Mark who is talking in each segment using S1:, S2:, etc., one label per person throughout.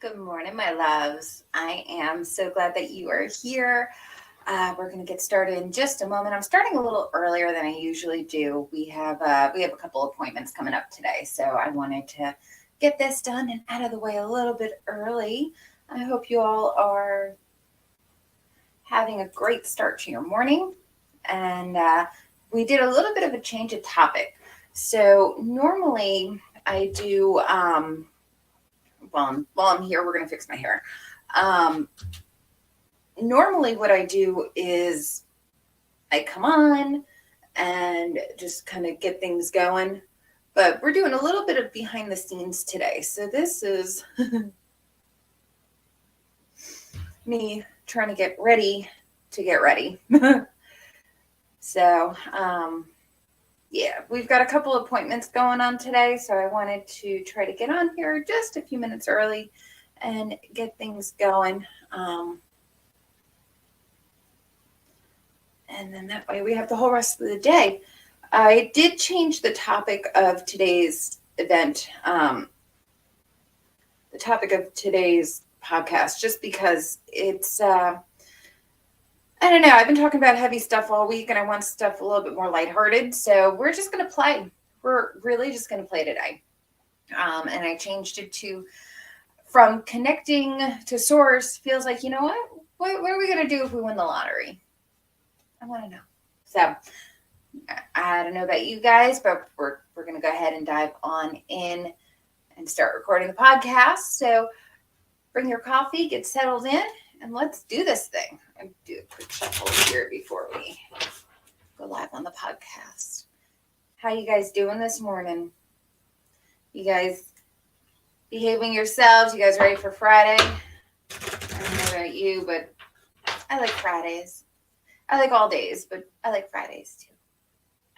S1: Good morning, my loves. I am so glad that you are here. We're going to get started in just a moment. I'm starting a little earlier than I usually do. We have a couple appointments coming up today, so I wanted to get this done and out of the way a little bit early. I hope you all are having a great start to your morning. And we did a little bit of a change of topic. So normally I do. While I'm here, we're going to fix my hair. Normally what I do is I come on and just kind of get things going, but we're doing a little bit of behind the scenes today. So this is me trying to get ready to get ready. So, yeah, we've got a couple of appointments going on today, so I wanted to try to get on here just a few minutes early and get things going. And then that way we have the whole rest of the day. I did change the topic of today's event, the topic of today's podcast, just because it's, I don't know, I've been talking about heavy stuff all week and I want stuff a little bit more lighthearted. So we're just going to play. We're really just going to play today. And I changed it to from connecting to source. Feels like, you know what are we going to do if we win the lottery? I want to know. So I don't know about you guys, but we're going to go ahead and dive on in and start recording the podcast. So bring your coffee, get settled in, and let's do this thing. I'll do a quick shuffle here before we go live on the podcast. How you guys doing this morning? You guys behaving yourselves? You guys ready for Friday? I don't know about you, but I like Fridays. I like all days, but I like Fridays too.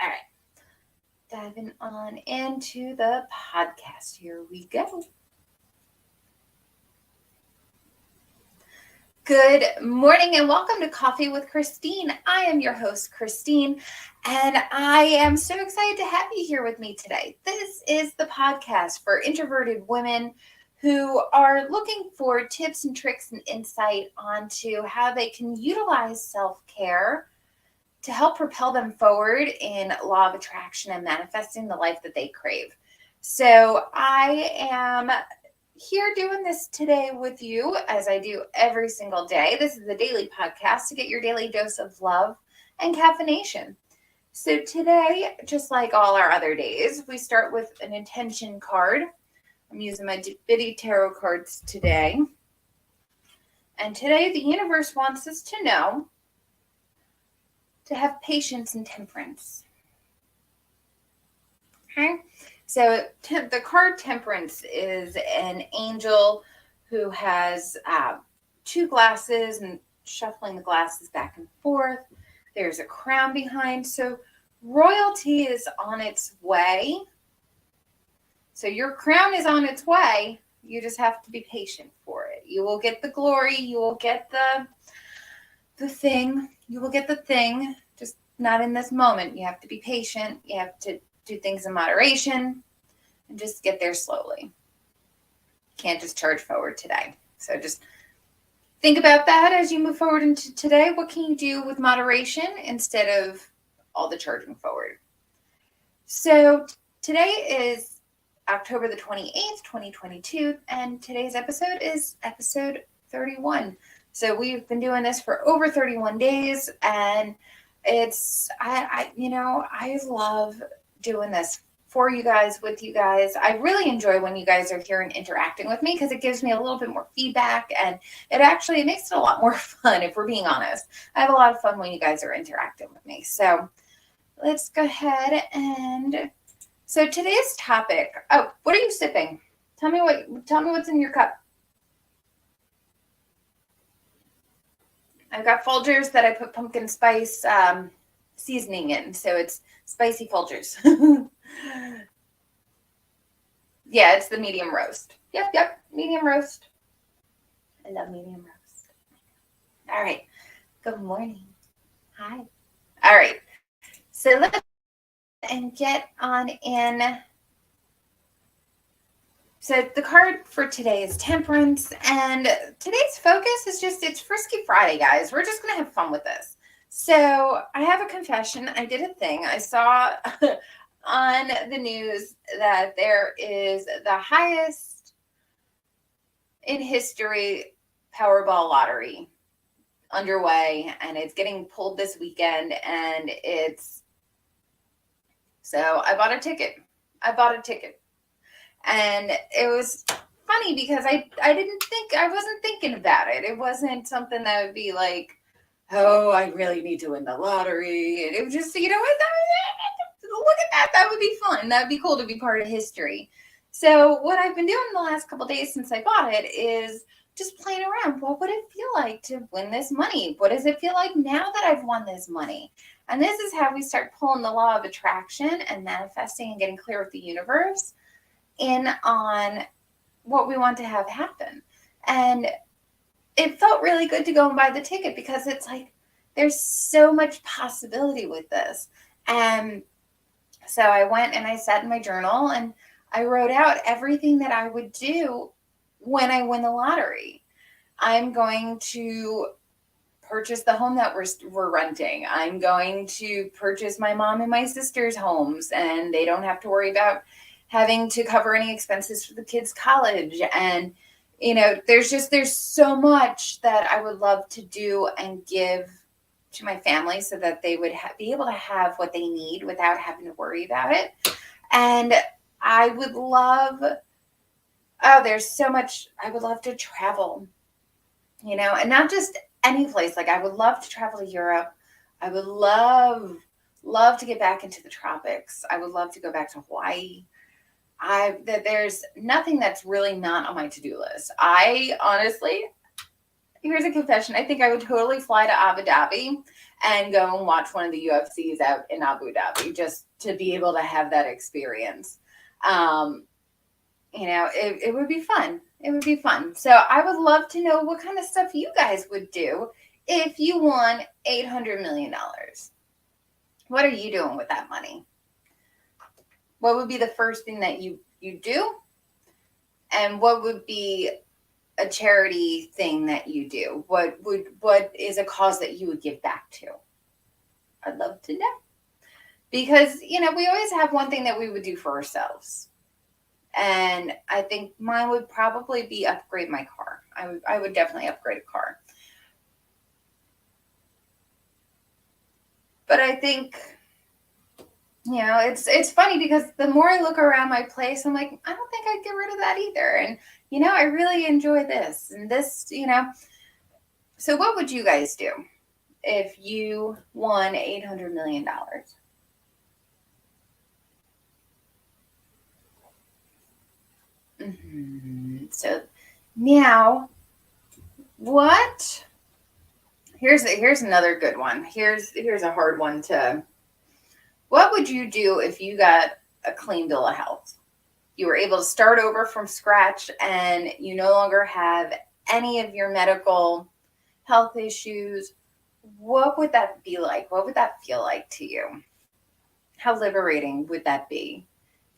S1: All right. Diving on into the podcast. Here we go. Good morning and welcome to Coffee with Christine. I am your host, Christine, and I am so excited to have you here with me today. This is the podcast for introverted women who are looking for tips and tricks and insight onto how they can utilize self-care to help propel them forward in law of attraction and manifesting the life that they crave. So I am here doing this today with you as I do every single day. This is the daily podcast to get your daily dose of love and caffeination. So today, just like all our other days, we start with an intention card. I'm using my Bitty Tarot cards today. And today, the universe wants us to know to have patience and temperance. Okay? So the card Temperance is an angel who has two glasses and shuffling the glasses back and forth. There's a crown behind. So royalty is on its way. So your crown is on its way. You just have to be patient for it. You will get the glory. You will get the thing. You will get the thing. Just not in this moment. You have to be patient. You have to do things in moderation and just get there slowly. Can't just charge forward today. So just think about that as you move forward into today. What can you do with moderation instead of all the charging forward? So today is October the 28th, 2022, and today's episode is episode 31. So we've been doing this for over 31 days, and it's, I love doing this for you guys, with you guys. I really enjoy when you guys are here and interacting with me because it gives me a little bit more feedback, and it makes it a lot more fun, if we're being honest. I have a lot of fun when you guys are interacting with me. So let's go ahead and, so today's topic, what are you sipping? Tell me what's in your cup. I've got Folgers that I put pumpkin spice seasoning in, so it's spicy Folgers. Yeah, it's the medium roast. Yep, medium roast. I love medium roast. All right, good morning. Hi. All right, so let's and get on in. So the card for today is Temperance, and today's focus is just, it's Frisky Friday, guys. We're just going to have fun with this. So I have a confession. I did a thing. I saw on the news that there is the highest in history Powerball lottery underway, and it's getting pulled this weekend, and so I bought a ticket. And it was funny because I wasn't thinking about it. It wasn't something that would be like, oh, I really need to win the lottery. And it was just, you know what, look at that. That would be fun. That would be cool to be part of history. So what I've been doing the last couple of days since I bought it is just playing around. What would it feel like to win this money? What does it feel like now that I've won this money? And this is how we start pulling the law of attraction and manifesting and getting clear with the universe in on what we want to have happen. And it felt really good to go and buy the ticket because it's like there's so much possibility with this. And so I went and I sat in my journal and I wrote out everything that I would do when I win the lottery. I'm going to purchase the home that we're renting. I'm going to purchase my mom and my sister's homes, and they don't have to worry about having to cover any expenses for the kids' college. And, you know, there's so much that I would love to do and give to my family so that they would be able to have what they need without having to worry about it. And I would love, there's so much, I would love to travel, you know, and not just any place. Like I would love to travel to Europe. I would love to get back into the tropics. I would love to go back to Hawaii. There's nothing that's really not on my to-do list. I honestly, here's a confession. I think I would totally fly to Abu Dhabi and go and watch one of the UFCs out in Abu Dhabi just to be able to have that experience. You know, it would be fun. It would be fun. So I would love to know what kind of stuff you guys would do if you won $800 million. What are you doing with that money? What would be the first thing that you do? And what would be a charity thing that you do? What is a cause that you would give back to? I'd love to know. Because, you know, we always have one thing that we would do for ourselves. And I think mine would probably be upgrade my car. I would definitely upgrade a car. But I think, you know, it's funny because the more I look around my place, I'm like, I don't think I'd get rid of that either. And, you know, I really enjoy this and this, you know. So what would you guys do if you won $800 million? So now, here's another good one. Here's a hard one to. What would you do if you got a clean bill of health? You were able to start over from scratch and you no longer have any of your medical health issues. What would that be like? What would that feel like to you? How liberating would that be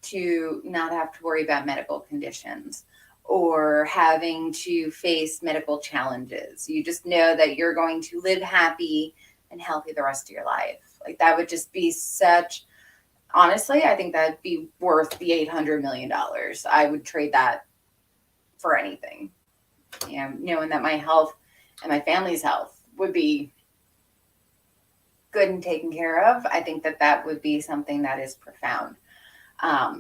S1: to not have to worry about medical conditions or having to face medical challenges? You just know that you're going to live happy and healthy the rest of your life. Like that would just be such, honestly, I think that'd be worth the $800 million. I would trade that for anything. You know, knowing that my health and my family's health would be good and taken care of. I think that would be something that is profound.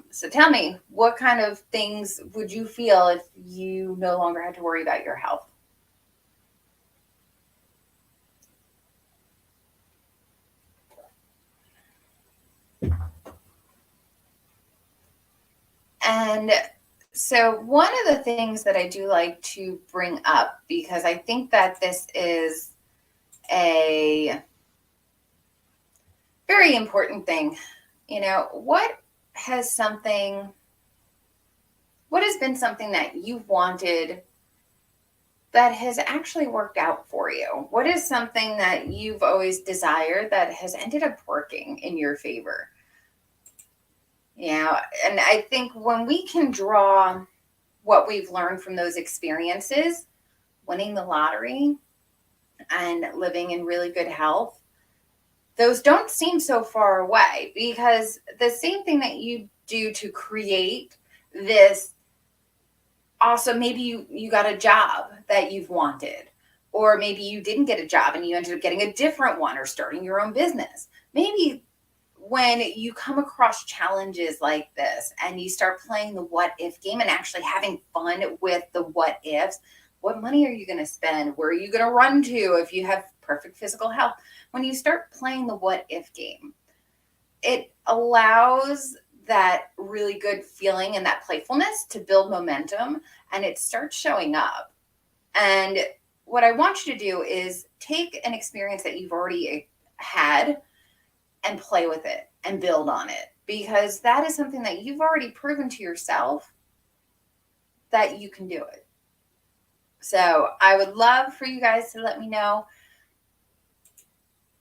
S1: So tell me, what kind of things would you feel if you no longer had to worry about your health? And so one of the things that I do like to bring up, because I think that this is a very important thing, you know, what has been something that you've wanted that has actually worked out for you? What is something that you've always desired that has ended up working in your favor? You know, and I think when we can draw what we've learned from those experiences, winning the lottery and living in really good health, those don't seem so far away, because the same thing that you do to create this awesome, maybe you got a job that you've wanted, or maybe you didn't get a job and you ended up getting a different one, or starting your own business. Maybe when you come across challenges like this and you start playing the what if game and actually having fun with the what ifs, what money are you going to spend? Where are you going to run to if you have perfect physical health? When you start playing the what if game, it allows that really good feeling and that playfulness to build momentum, and it starts showing up. And what I want you to do is take an experience that you've already had and play with it and build on it, because that is something that you've already proven to yourself that you can do it. So I would love for you guys to let me know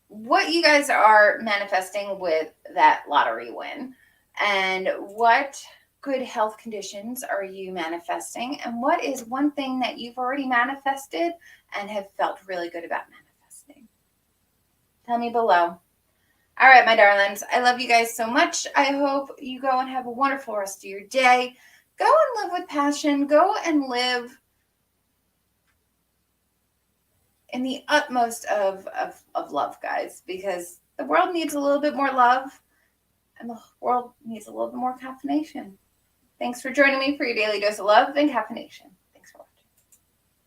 S1: what you guys are manifesting with that lottery win, and what good health conditions are you manifesting, and what is one thing that you've already manifested and have felt really good about manifesting. Tell me below. All right, my darlings, I love you guys so much. I hope you go and have a wonderful rest of your day. Go and live with passion. Go and live in the utmost of love, guys, because the world needs a little bit more love, and the world needs a little bit more caffeination. Thanks for joining me for your daily dose of love and caffeination.